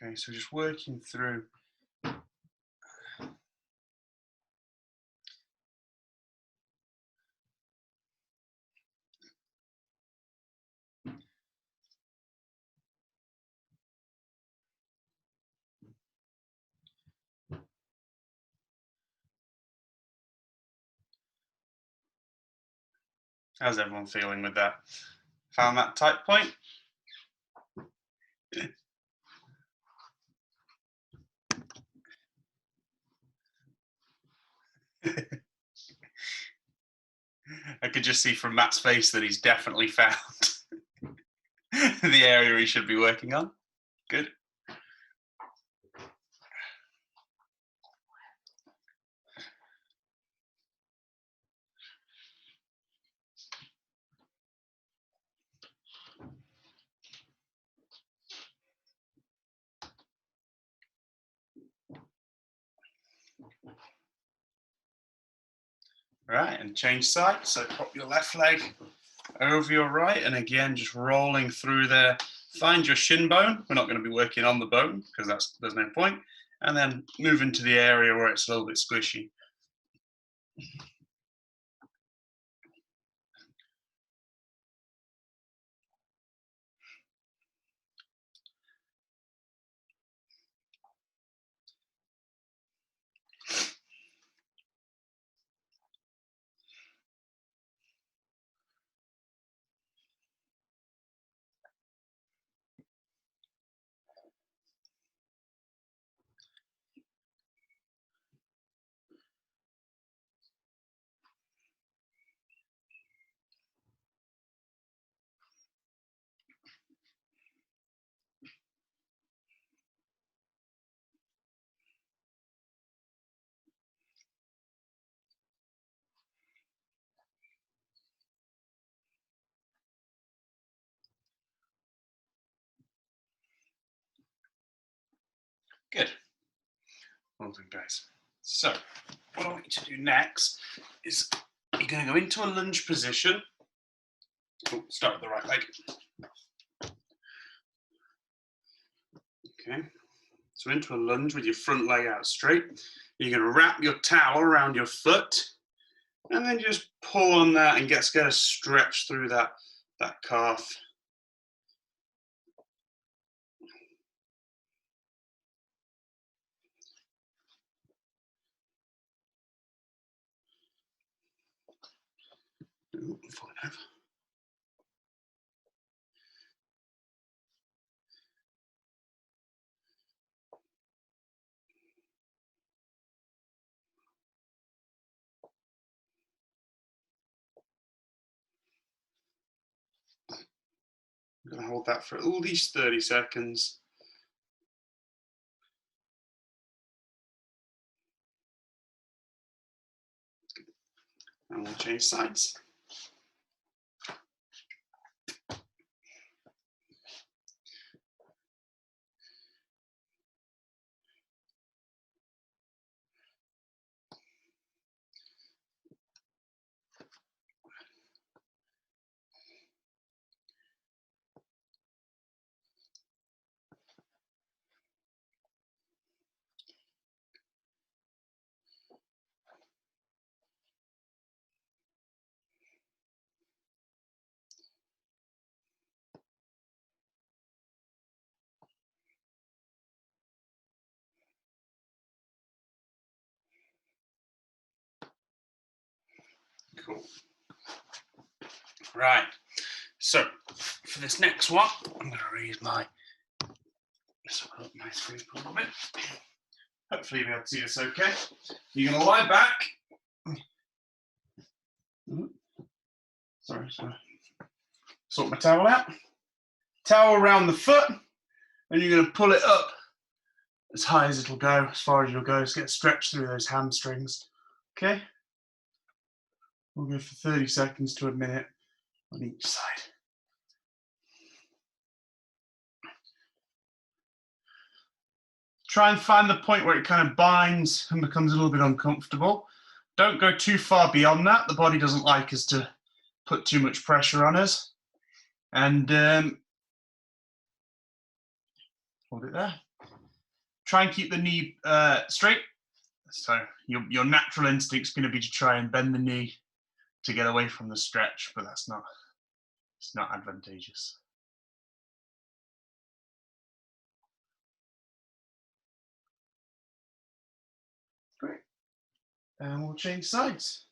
Okay, so just working through. How's everyone feeling with that? Found that tight point? I could just see from Matt's face that he's definitely found the area he should be working on. Good. Right, and change side. So pop your left leg over your right, and again, just rolling through there. Find your shin bone. We're not going to be working on the bone because there's no point. And then move into the area where it's a little bit squishy. Good. Well done, guys. So, what I want you to do next is you're going to go into a lunge position. Oh, start with the right leg. Okay. So into a lunge with your front leg out straight. You're going to wrap your towel around your foot, and then just pull on that and get a stretch through that calf. Ooh, I'm falling over. I'm going to hold that for at least 30 seconds. And we'll change sides. Cool. Right. So for this next one, I'm going to raise my screen a little bit. Hopefully you'll be able to see this okay. You're going to lie back. Sorry. Sort my towel out. Towel around the foot, and you're going to pull it up as high as it'll go, as far as you'll go. Just get stretched through those hamstrings. Okay? We'll go for 30 seconds to a minute on each side. Try and find the point where it kind of binds and becomes a little bit uncomfortable. Don't go too far beyond that. The body doesn't like us to put too much pressure on us. And hold it there. try and keep the knee straight. So your natural instinct's going to be to try and bend the knee to get away from the stretch, but it's not advantageous. Great. And we'll change sides.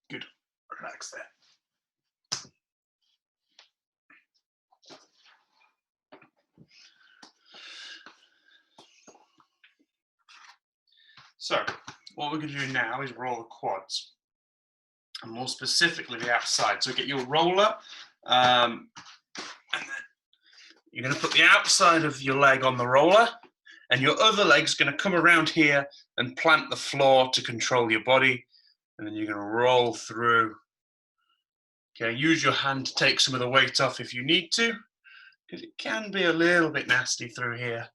Good. Relax there. So what we're going to do now is roll the quads, and more specifically the outside. So get your roller, and then you're going to put the outside of your leg on the roller, and your other leg's going to come around here and plant the floor to control your body, and then you're going to roll through. Okay, use your hand to take some of the weight off if you need to, because it can be a little bit nasty through here.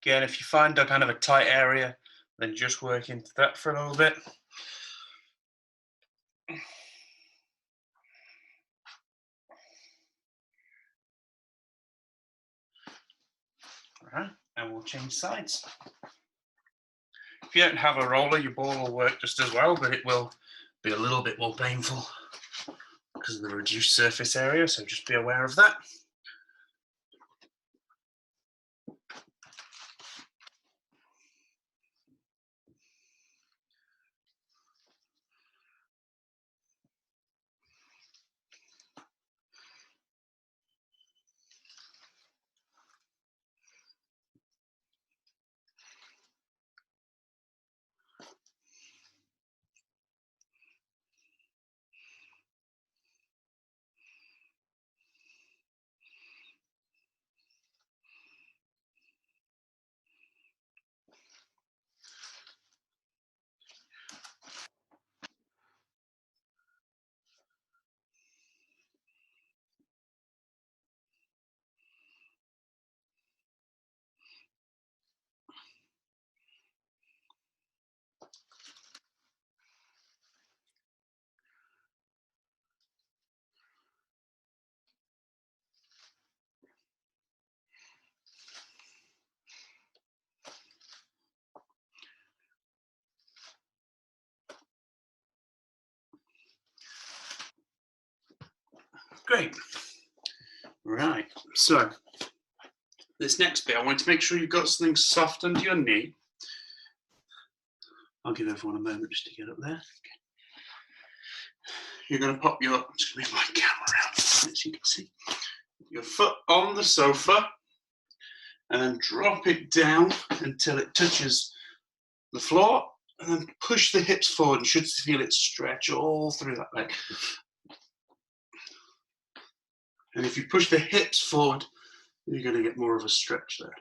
Again, if you find a kind of a tight area, then just work into that for a little bit. All right, and we'll change sides. If you don't have a roller, your ball will work just as well, but it will be a little bit more painful because of the reduced surface area, so just be aware of that. Great. Right, so this next bit, I want to make sure you've got something soft under your knee. I'll give everyone a moment just to get up there. Okay. You're going to pop your, I'm just going to move my camera around so you can see, your foot on the sofa, and then drop it down until it touches the floor, and then push the hips forward. You should feel it stretch all through that leg. And if you push the hips forward you're going to get more of a stretch there.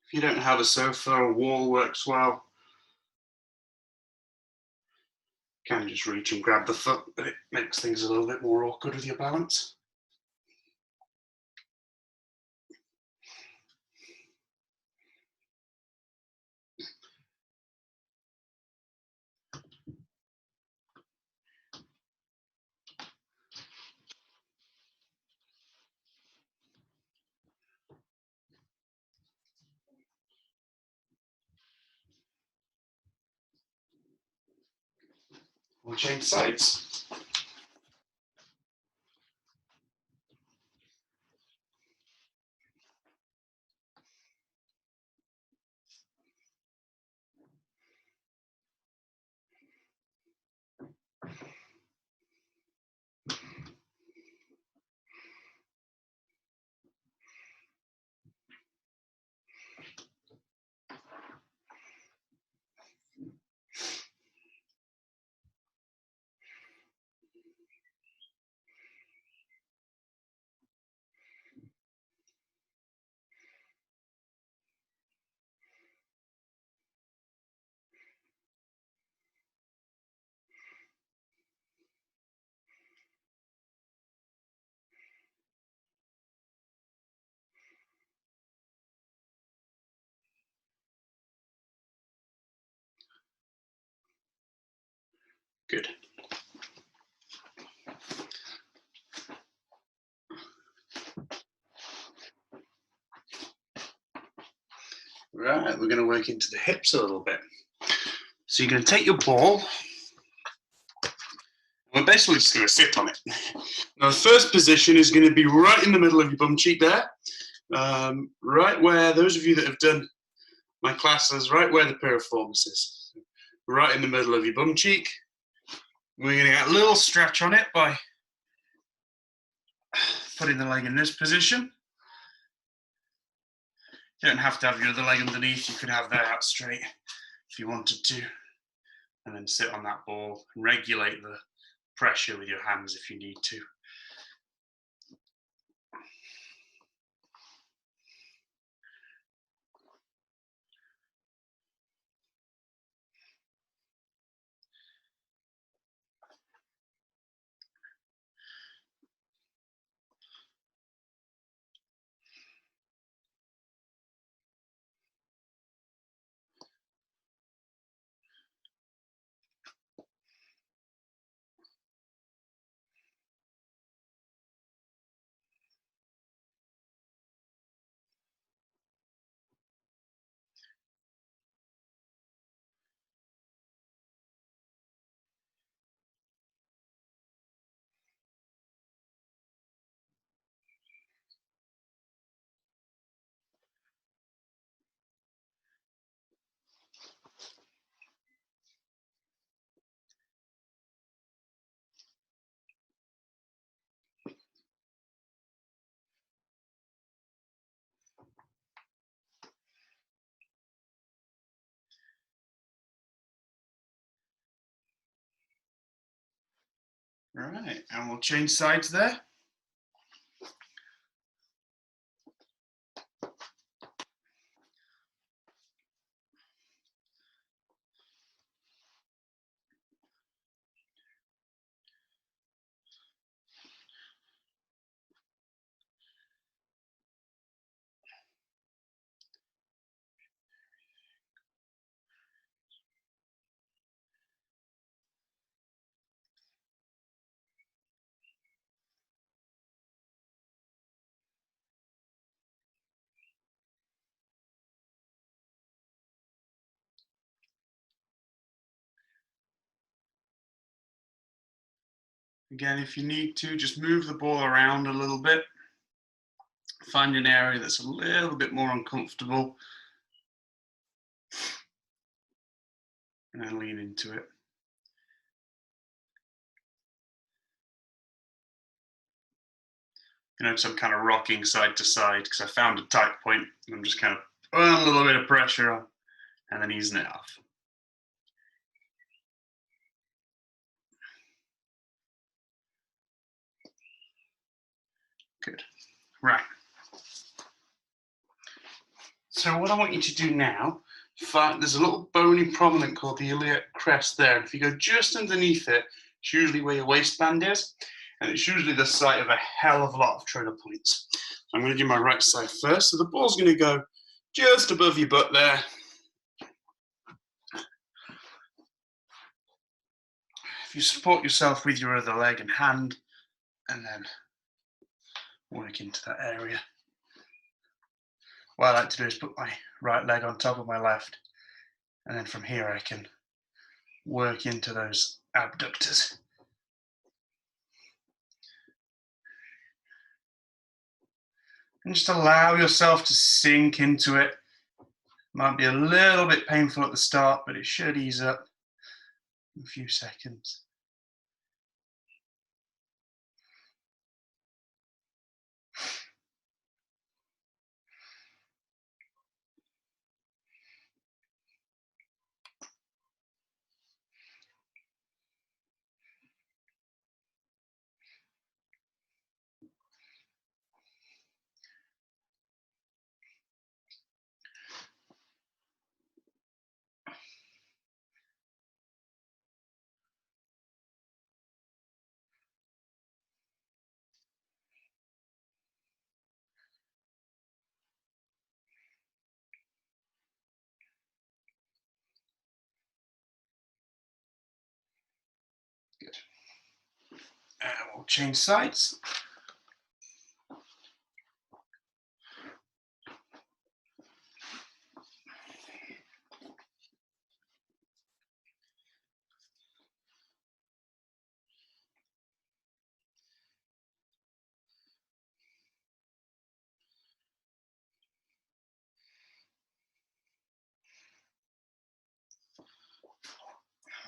If you don't have a sofa, a wall works well. You can just reach and grab the foot, but it makes things a little bit more awkward with your balance. We'll change sides. Good. Right, we're going to work into the hips a little bit. So you're going to take your ball. We're basically just going to sit on it. Now, the first position is going to be right in the middle of your bum cheek there. Right where, those of you that have done my classes, right where the piriformis is. Right in the middle of your bum cheek. We're going to get a little stretch on it by putting the leg in this position. You don't have to have your other leg underneath. You could have that out straight if you wanted to. And then sit on that ball and regulate the pressure with your hands if you need to. Right, and we'll change sides there. Again, if you need to, just move the ball around a little bit. Find an area that's a little bit more uncomfortable. And then lean into it. You know, so I'm kind of rocking side to side because I found a tight point and I'm just kind of putting a little bit of pressure on and then easing it off. Good. Right. So what I want you to do now, there's a little bony prominent called the iliac crest there. And if you go just underneath it, it's usually where your waistband is. And it's usually the site of a hell of a lot of trigger points. So I'm going to do my right side first. So the ball's going to go just above your butt there. If you support yourself with your other leg and hand, and then work into that area. What I like to do is put my right leg on top of my left, and then from here I can work into those abductors. And just allow yourself to sink into it. Might be a little bit painful at the start, but it should ease up in a few seconds. Good. And we'll change sides.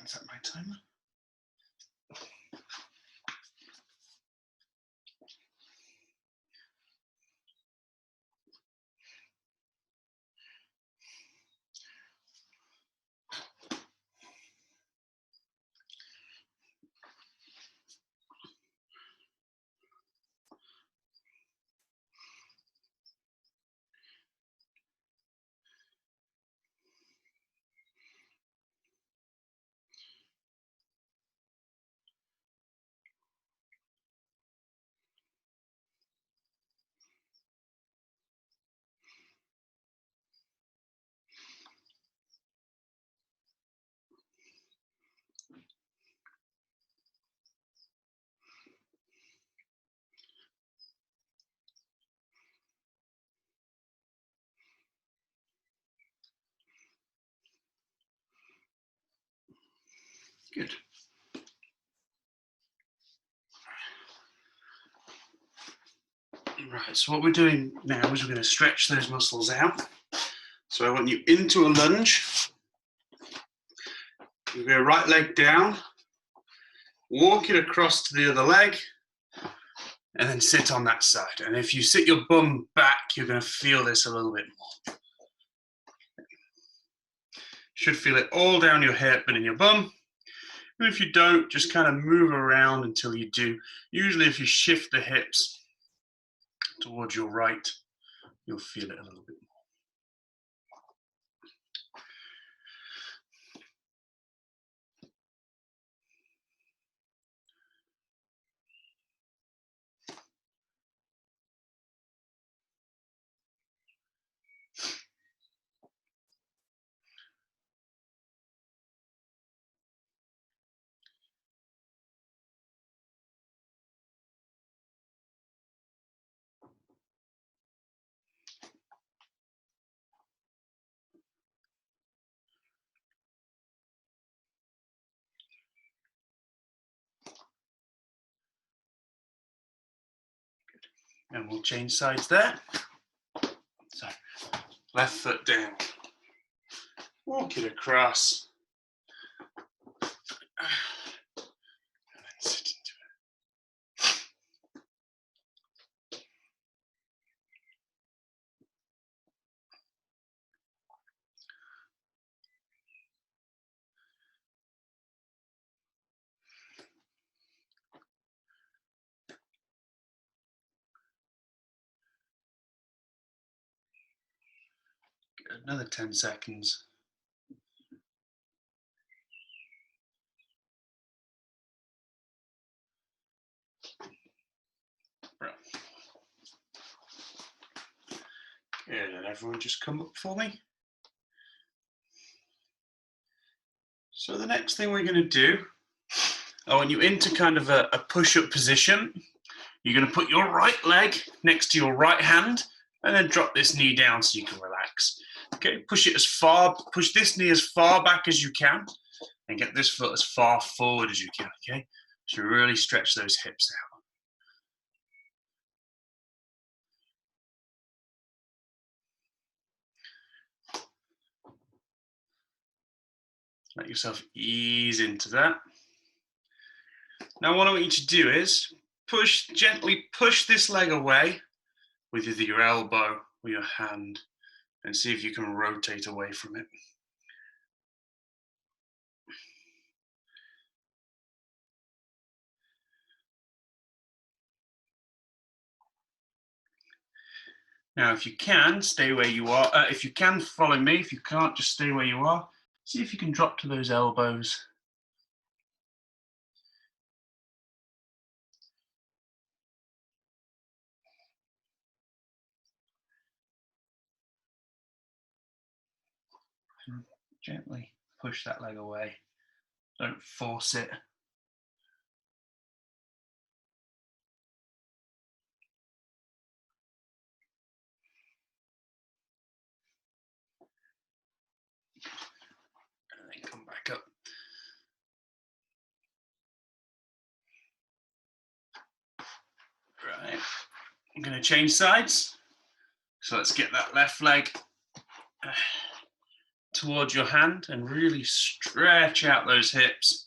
Is that my timer? Good. Right, so what we're doing now is we're going to stretch those muscles out. So I want you into a lunge. You go right leg down, walk it across to the other leg, and then sit on that side. And if you sit your bum back, you're going to feel this a little bit more. Should feel it all down your hip and in your bum. And if you don't, just kind of move around until you do. Usually if you shift the hips towards your right, you'll feel it a little bit more. And we'll change sides there. So, left foot down. Walk it across. And then sit into Another 10 seconds. Good, and everyone just come up for me. So the next thing we're going to do, I want you into kind of a push-up position. You're going to put your right leg next to your right hand and then drop this knee down so you can relax. Okay, push this knee as far back as you can and get this foot as far forward as you can, okay? So really stretch those hips out. Let yourself ease into that. Now what I want you to do is gently push this leg away with either your elbow or your hand and see if you can rotate away from it. Now, if you can, stay where you are. If you can, follow me. If you can't, just stay where you are. See if you can drop to those elbows. And gently push that leg away. Don't force it. And then come back up. Right. I'm going to change sides. So let's get that left leg towards your hand and really stretch out those hips.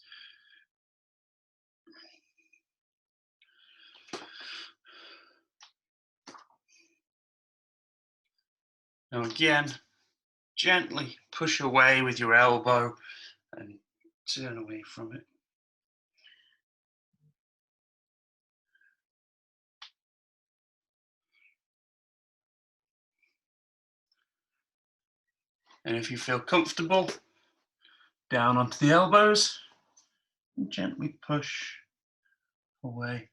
Now again, gently push away with your elbow and turn away from it. And if you feel comfortable, down onto the elbows and gently push away.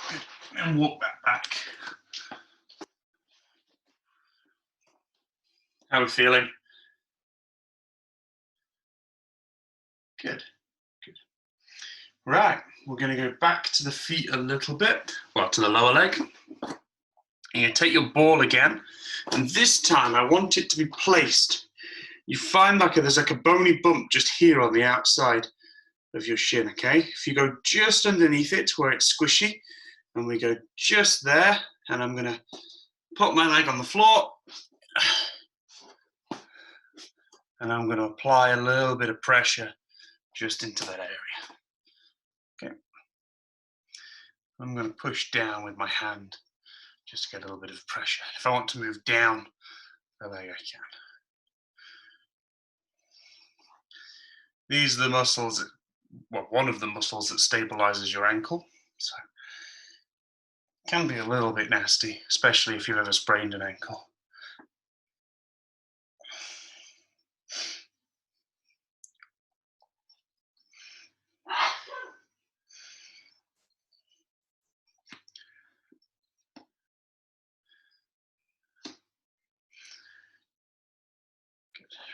Good. And walk that back. How are we feeling? Good. Good. Right, we're going to go back to the feet a little bit, well, to the lower leg. You're going to take your ball again, and this time I want it to be placed. You find there's like a bony bump just here on the outside of your shin, okay? If you go just underneath it where it's squishy, and we go just there, and I'm going to put my leg on the floor, and I'm going to apply a little bit of pressure just into that area. Okay. I'm going to push down with my hand just to get a little bit of pressure. If I want to move down the leg, I can. These are the muscles, one of the muscles that stabilizes your ankle. So it can be a little bit nasty, especially if you've ever sprained an ankle.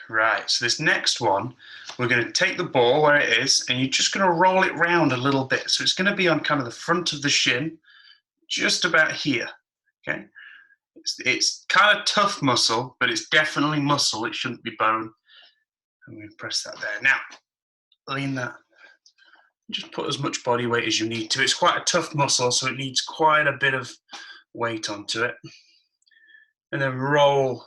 Right, so this next one, we're going to take the ball where it is, and you're just going to roll it round a little bit. So it's going to be on kind of the front of the shin, just about here, okay? It's kind of tough muscle, but it's definitely muscle. It shouldn't be bone. I'm going to press that there. Now, lean that. Just put as much body weight as you need to. It's quite a tough muscle, so it needs quite a bit of weight onto it. And then roll.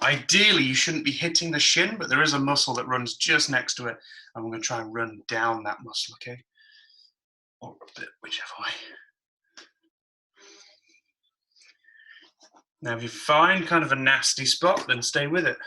Ideally, you shouldn't be hitting the shin, but there is a muscle that runs just next to it. And we're going to try and run down that muscle, okay? Or up it, whichever way. Now, if you find kind of a nasty spot, then stay with it.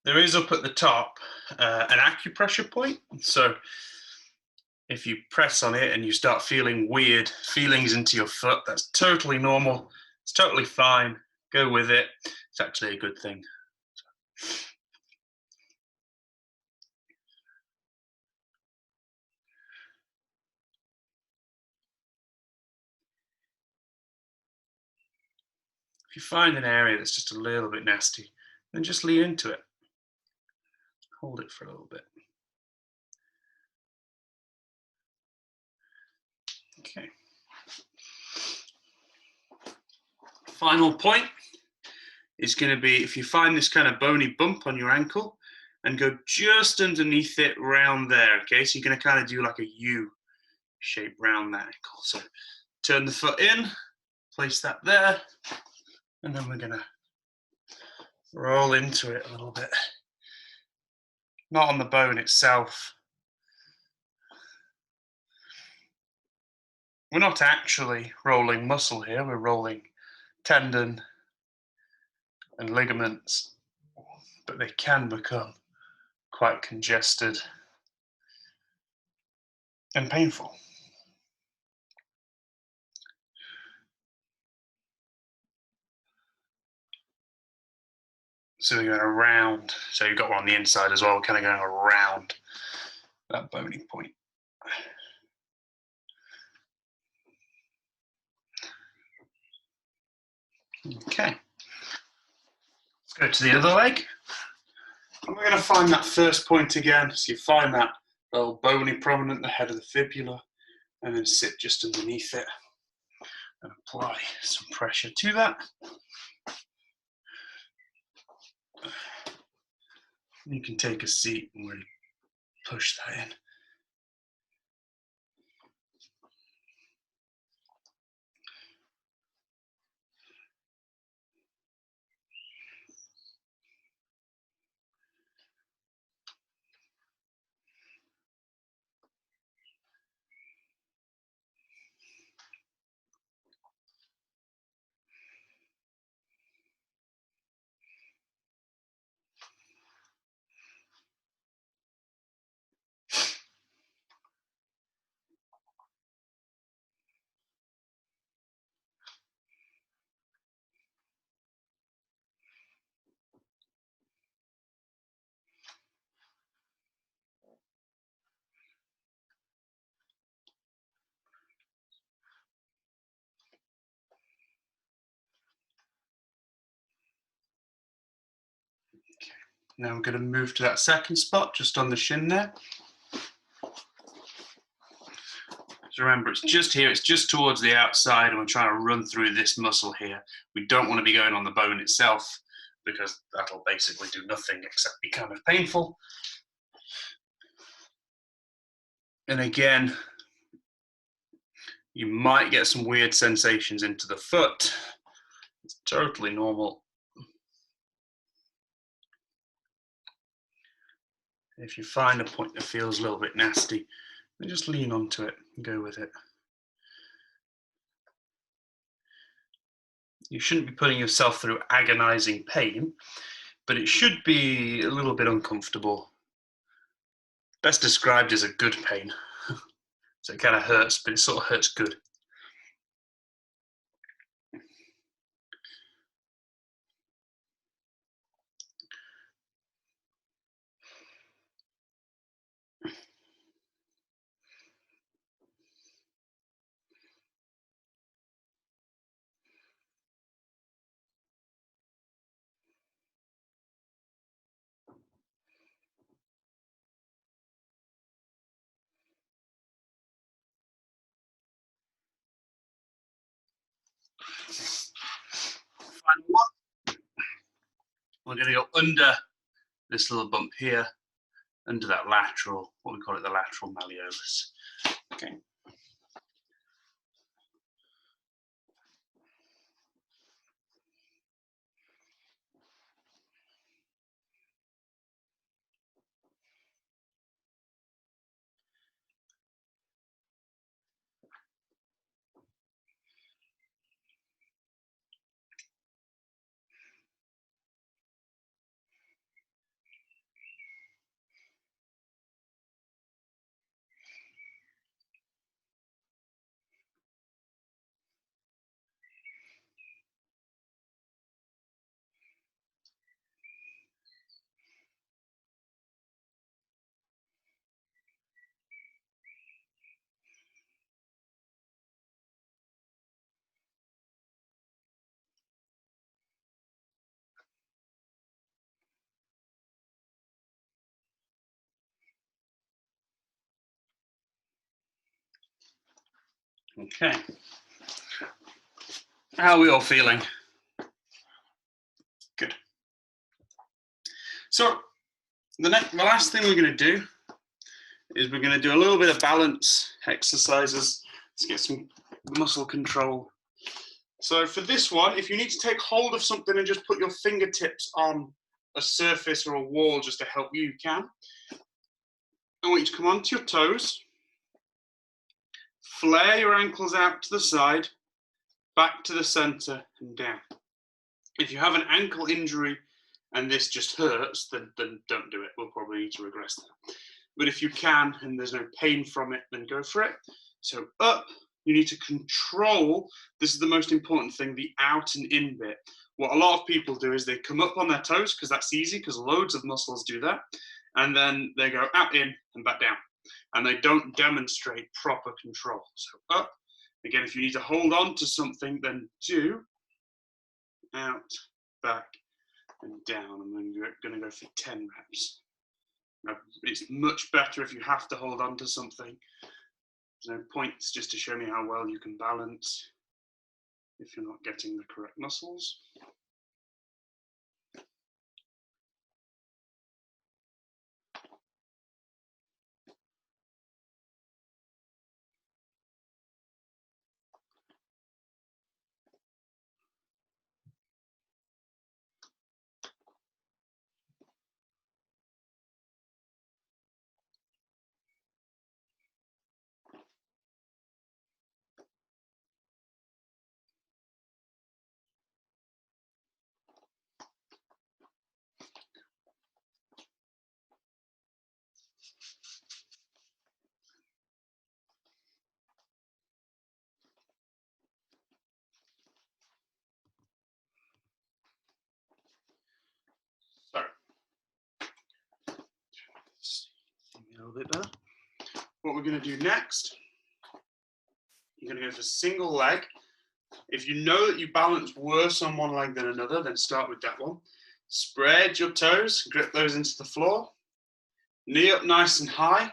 There is up at the top an acupressure point. So if you press on it and you start feeling weird feelings into your foot, that's totally normal. It's totally fine. Go with it. It's actually a good thing. If you find an area that's just a little bit nasty, then just lean into it. Hold it for a little bit. Okay. Final point is going to be if you find this kind of bony bump on your ankle and go just underneath it round there. Okay, so you're going to kind of do like a U shape round that ankle. So turn the foot in, place that there, and then we're going to roll into it a little bit. Not on the bone itself. We're not actually rolling muscle here, we're rolling tendon and ligaments, but they can become quite congested and painful. So we're going around, so you've got one on the inside as well, we're kind of going around that bony point. Okay, let's go to the other leg. And we're going to find that first point again. So you find that little bony prominent, the head of the fibula, and then sit just underneath it and apply some pressure to that. You can take a seat and really push that in. Now I'm going to move to that second spot, just on the shin there. So remember, it's just here, it's just towards the outside, and we're trying to run through this muscle here. We don't want to be going on the bone itself, because that'll basically do nothing except be kind of painful. And again, you might get some weird sensations into the foot. It's totally normal. If you find a point that feels a little bit nasty, then just lean onto it and go with it. You shouldn't be putting yourself through agonizing pain, but it should be a little bit uncomfortable. Best described as a good pain. So it kind of hurts, but it sort of hurts good. Final one. We're going to go under this little bump here under that lateral, what we call it, the lateral malleolus. Okay. Okay. How are we all feeling? Good. So the last thing we're going to do is we're going to do a little bit of balance exercises to get some muscle control. So for this one, if you need to take hold of something and just put your fingertips on a surface or a wall just to help you, you can. I want you to come onto your toes, flare your ankles out to the side, back to the center and down. If you have an ankle injury and this just hurts, then don't do it. We'll probably need to regress that. But if you can and there's no pain from it, then go for it. So up, you need to control, this is the most important thing, the out and in bit. What a lot of people do is they come up on their toes because that's easy, because loads of muscles do that. And then they go out, in, and back down. And they don't demonstrate proper control. So up, again, if you need to hold on to something, then do out, back, and down. And then you're going to go for 10 reps. Now, it's much better if you have to hold on to something. There's no points, just to show me how well you can balance if you're not getting the correct muscles. So, see a little bit better. What we're going to do next, you're going to go for single leg. If you know that you balance worse on one leg than another, then start with that one. Spread your toes, grip those into the floor. Knee up nice and high.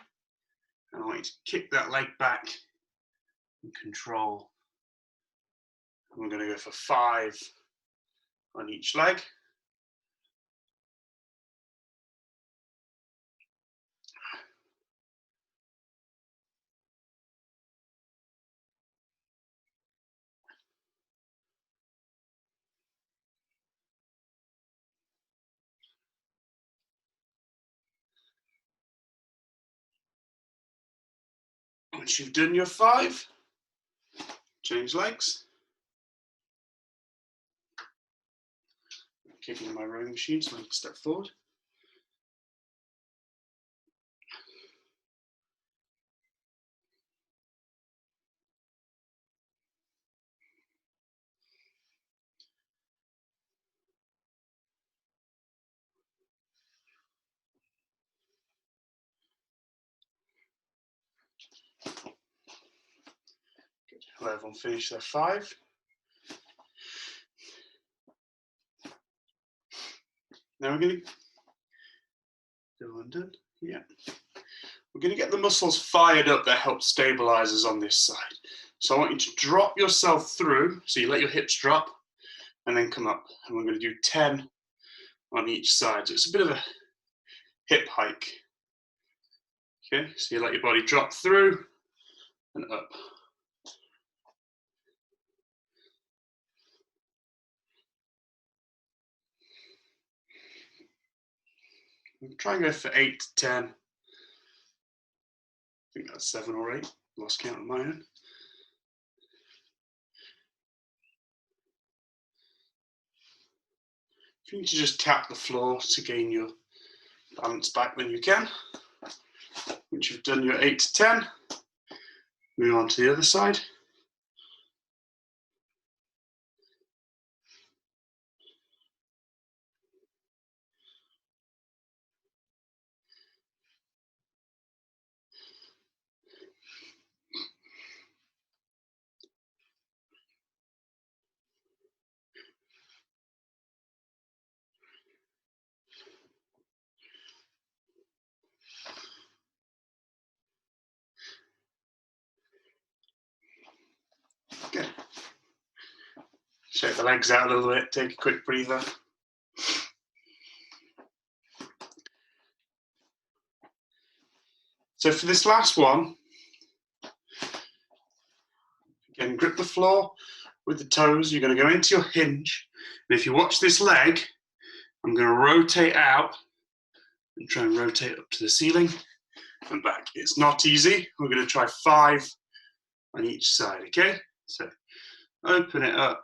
And I want you to kick that leg back and control. And we're going to go for 5 on each leg. Once you've done your 5, change legs. I'm kicking my rowing machine so I can step forward. Good. Let everyone finish their 5. Now we're going to go undone. Yeah. We're going to get the muscles fired up that help stabilize us on this side. So I want you to drop yourself through. So you let your hips drop and then come up. And we're going to do 10 on each side. So it's a bit of a hip hike. Okay, so you let your body drop through and up. Try and go for 8 to 10. I think that's 7 or 8. Lost count on my own. If you need to just tap the floor to gain your balance back, then you can. Once you've done your 8 to 10, move on to the other side. Good. Shake the legs out a little bit, take a quick breather. So for this last one, again, grip the floor with the toes. You're going to go into your hinge. And if you watch this leg, I'm going to rotate out and try and rotate up to the ceiling and back. It's not easy. We're going to try 5 on each side, okay? So open it up.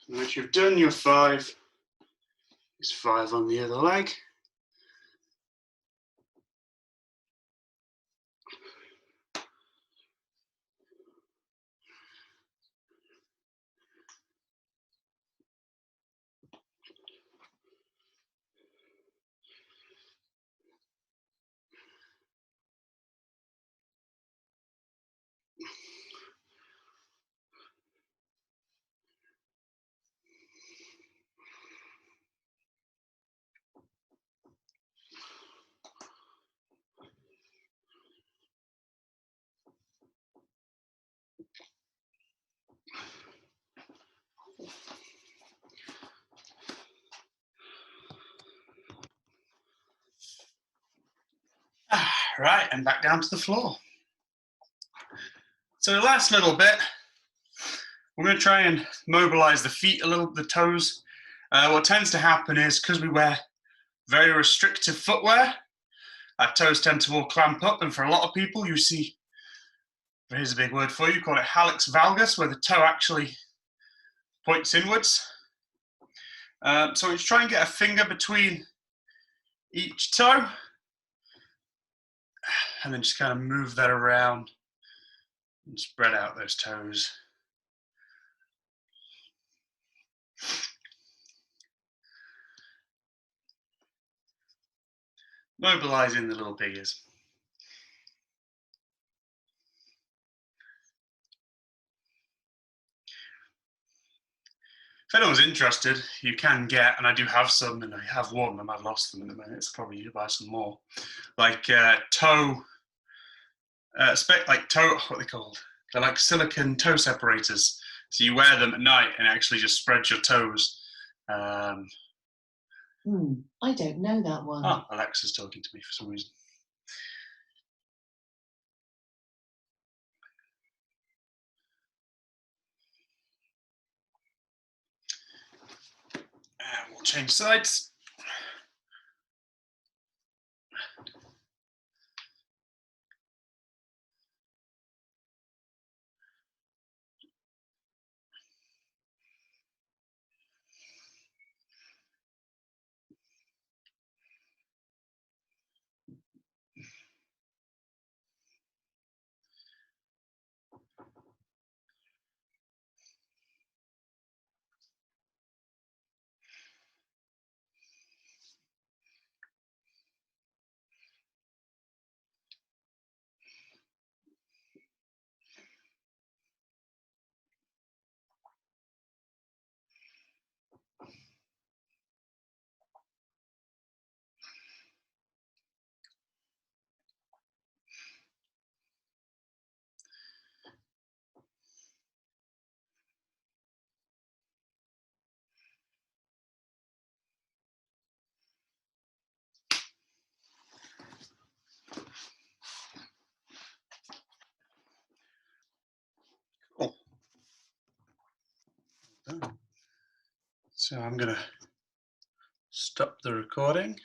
And once you've done your 5, it's 5 on the other leg. Right, and back down to the floor. So the last little bit, we're going to try and mobilize the feet a little, the toes. What tends to happen is because we wear very restrictive footwear, our toes tend to all clamp up, and for a lot of people, you see, here's a big word for you, call it hallux valgus, where the toe actually points inwards. So we try and get a finger between each toe, and then just kind of move that around and spread out those toes. Mobilizing the little biggies. If anyone's interested, you can get, and I do have some, and I have worn them, I've lost them in a minute, so probably you buy some more, like toe, like toe, what are they called? They're like silicone toe separators. So you wear them at night and actually just spread your toes. I don't know that one. Oh, Alexa's talking to me for some reason. And we'll change sides. So I'm going to stop the recording.